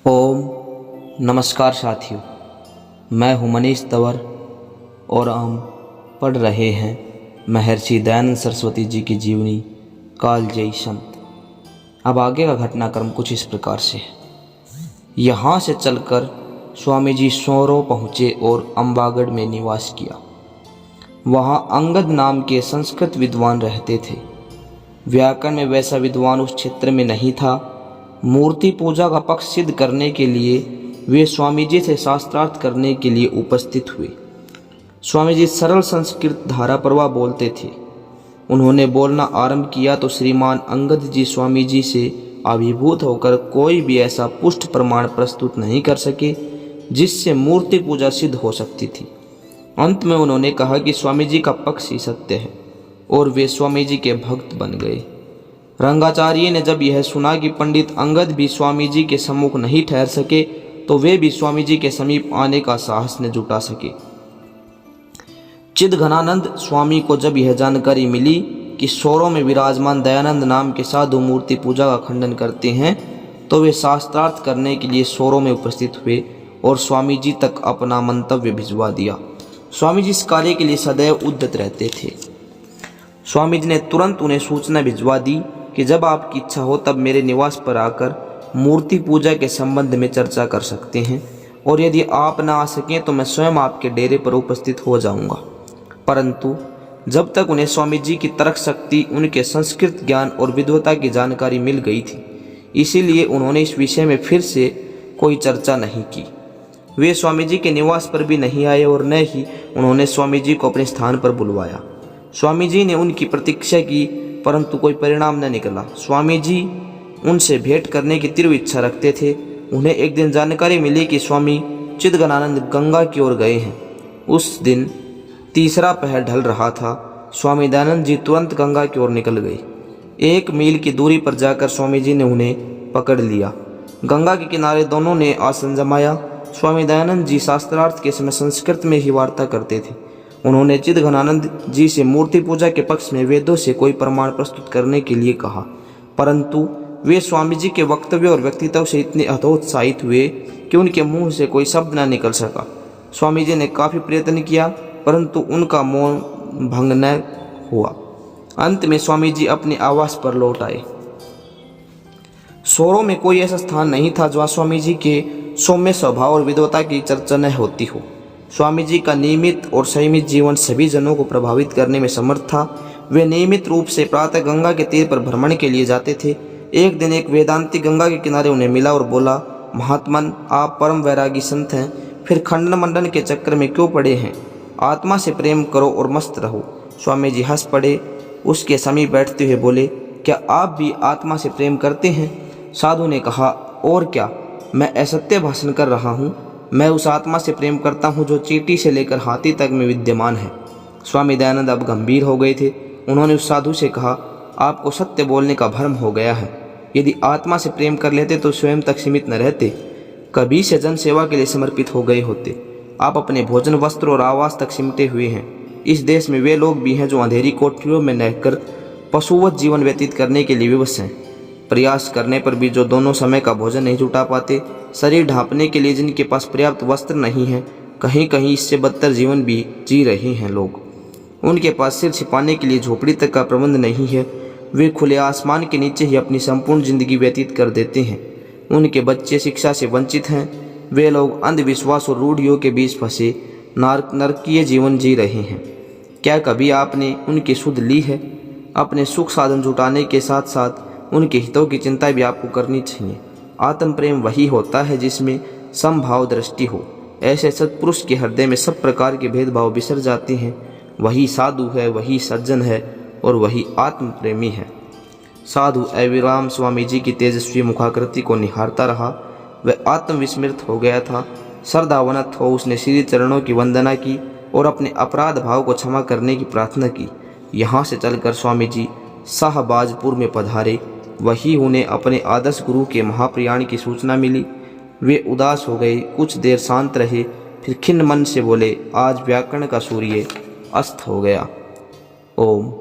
ओम नमस्कार साथियों, मैं हूं मनीष तंवर और हम पढ़ रहे हैं महर्षि दयानंद सरस्वती जी की जीवनी कालजयी संत। अब आगे का घटनाक्रम कुछ इस प्रकार से है। यहाँ से चलकर स्वामी जी सोरो पहुँचे और अम्बागढ़ में निवास किया। वहाँ अंगद नाम के संस्कृत विद्वान रहते थे। व्याकरण में वैसा विद्वान उस क्षेत्र में नहीं था। मूर्ति पूजा का पक्ष सिद्ध करने के लिए वे स्वामी जी से शास्त्रार्थ करने के लिए उपस्थित हुए। स्वामी जी सरल संस्कृत धारा प्रवाह बोलते थे। उन्होंने बोलना आरंभ किया तो श्रीमान अंगद जी स्वामी जी से अभिभूत होकर कोई भी ऐसा पुष्ट प्रमाण प्रस्तुत नहीं कर सके जिससे मूर्ति पूजा सिद्ध हो सकती थी। अंत में उन्होंने कहा कि स्वामी जी का पक्ष ही सत्य है और वे स्वामी जी के भक्त बन गए। रंगाचार्य ने जब यह सुना कि पंडित अंगद भी स्वामी जी के सम्मुख नहीं ठहर सके तो वे भी स्वामी जी के समीप आने का साहस न जुटा सके। चिदघनानंद स्वामी को जब यह जानकारी मिली कि सोरो में विराजमान दयानंद नाम के साधु मूर्ति पूजा का खंडन करते हैं तो वे शास्त्रार्थ करने के लिए सोरो में उपस्थित हुए और स्वामी जी तक अपना मंतव्य भिजवा दिया। स्वामी जी इस कार्य के लिए सदैव उद्यत रहते थे। स्वामी जी ने तुरंत उन्हें सूचना भिजवा दी कि जब आपकी इच्छा हो तब मेरे निवास पर आकर मूर्ति पूजा के संबंध में चर्चा कर सकते हैं और यदि आप न आ सकें तो मैं स्वयं आपके डेरे पर उपस्थित हो जाऊंगा। परंतु जब तक उन्हें स्वामी जी की तर्क शक्ति, उनके संस्कृत ज्ञान और विद्वता की जानकारी मिल गई थी, इसीलिए उन्होंने इस विषय में फिर से कोई चर्चा नहीं की। वे स्वामी जी के निवास पर भी नहीं आए और न ही उन्होंने स्वामी जी को अपने स्थान पर बुलवाया। स्वामी जी ने उनकी प्रतीक्षा की परंतु कोई परिणाम न निकला। स्वामी जी उनसे भेंट करने की तीव्र इच्छा रखते थे। उन्हें एक दिन जानकारी मिली कि स्वामी चिदघनानंद गंगा की ओर गए हैं। उस दिन तीसरा पहर ढल रहा था। स्वामी दयानंद जी तुरंत गंगा की ओर निकल गए। 1 मील की दूरी पर जाकर स्वामी जी ने उन्हें पकड़ लिया। गंगा के किनारे दोनों ने आसन जमाया। स्वामी दयानंद जी शास्त्रार्थ के समय संस्कृत में ही वार्ता करते थे। उन्होंने चिदघनानंद जी से मूर्ति पूजा के पक्ष में वेदों से कोई प्रमाण प्रस्तुत करने के लिए कहा, परंतु वे स्वामी जी के वक्तव्य और व्यक्तित्व से इतने हतोत्साहित हुए कि उनके मुंह से कोई शब्द न निकल सका। स्वामी जी ने काफ़ी प्रयत्न किया परंतु उनका मौन भंग न हुआ। अंत में स्वामी जी अपने आवास पर लौट आए। सोरो में कोई ऐसा स्थान नहीं था जहाँ स्वामी जी के सौम्य स्वभाव और विद्वता की चर्चा न होती हो। स्वामी जी का नियमित और संयमित जीवन सभी जनों को प्रभावित करने में समर्थ था। वे नियमित रूप से प्रातः गंगा के तीर पर भ्रमण के लिए जाते थे। एक दिन एक वेदांती गंगा के किनारे उन्हें मिला और बोला, महात्मन, आप परम वैरागी संत हैं, फिर खंडन मंडन के चक्कर में क्यों पड़े हैं? आत्मा से प्रेम करो और मस्त रहो। स्वामी जी हंस पड़े। उसके समीप बैठते हुए बोले, क्या आप भी आत्मा से प्रेम करते हैं? साधु ने कहा, और क्या, मैं असत्य भाषण कर रहा हूँ। मैं उस आत्मा से प्रेम करता हूँ जो चींटी से लेकर हाथी तक में विद्यमान है। स्वामी दयानंद अब गंभीर हो गए थे। उन्होंने उस साधु से कहा, आपको सत्य बोलने का भ्रम हो गया है। यदि आत्मा से प्रेम कर लेते तो स्वयं तक सीमित न रहते, कभी से जन सेवा के लिए समर्पित हो गए होते। आप अपने भोजन, वस्त्र और आवास तक सिमटे हुए हैं। इस देश में वे लोग भी हैं जो अंधेरी कोठरियों में रहकर पशुवत जीवन व्यतीत करने के लिए विवश हैं। प्रयास करने पर भी जो दोनों समय का भोजन नहीं जुटा पाते, शरीर ढांपने के लिए जिनके पास पर्याप्त वस्त्र नहीं है, कहीं कहीं इससे बदतर जीवन भी जी रहे हैं लोग। उनके पास सिर छिपाने के लिए झोपड़ी तक का प्रबंध नहीं है। वे खुले आसमान के नीचे ही अपनी संपूर्ण जिंदगी व्यतीत कर देते हैं। उनके बच्चे शिक्षा से वंचित हैं। वे लोग अंधविश्वास और रूढ़ियों के बीच फंसे नरकीय जीवन जी रहे हैं। क्या कभी आपने उनकी सुध ली है? अपने सुख साधन जुटाने के साथ साथ उनके हितों की चिंता भी आपको करनी चाहिए। आत्म प्रेम वही होता है जिसमें समभाव दृष्टि हो। ऐसे सत्पुरुष के हृदय में सब प्रकार के भेदभाव बिसर जाते हैं। वही साधु है, वही सज्जन है और वही आत्म प्रेमी है। साधु अविराम स्वामी जी की तेजस्वी मुखाकृति को निहारता रहा। वह आत्मविस्मृत हो गया था। श्रद्धावनत हो उसने श्री चरणों की वंदना की और अपने अपराध भाव को क्षमा करने की प्रार्थना की। यहाँ से चलकर स्वामी जी शाहबाजपुर में पधारे। वही उन्हें अपने आदर्श गुरु के महाप्रयाण की सूचना मिली। वे उदास हो गए, कुछ देर शांत रहे, फिर खिन्न मन से बोले, आज व्याकरण का सूर्य अस्त हो गया। ओम।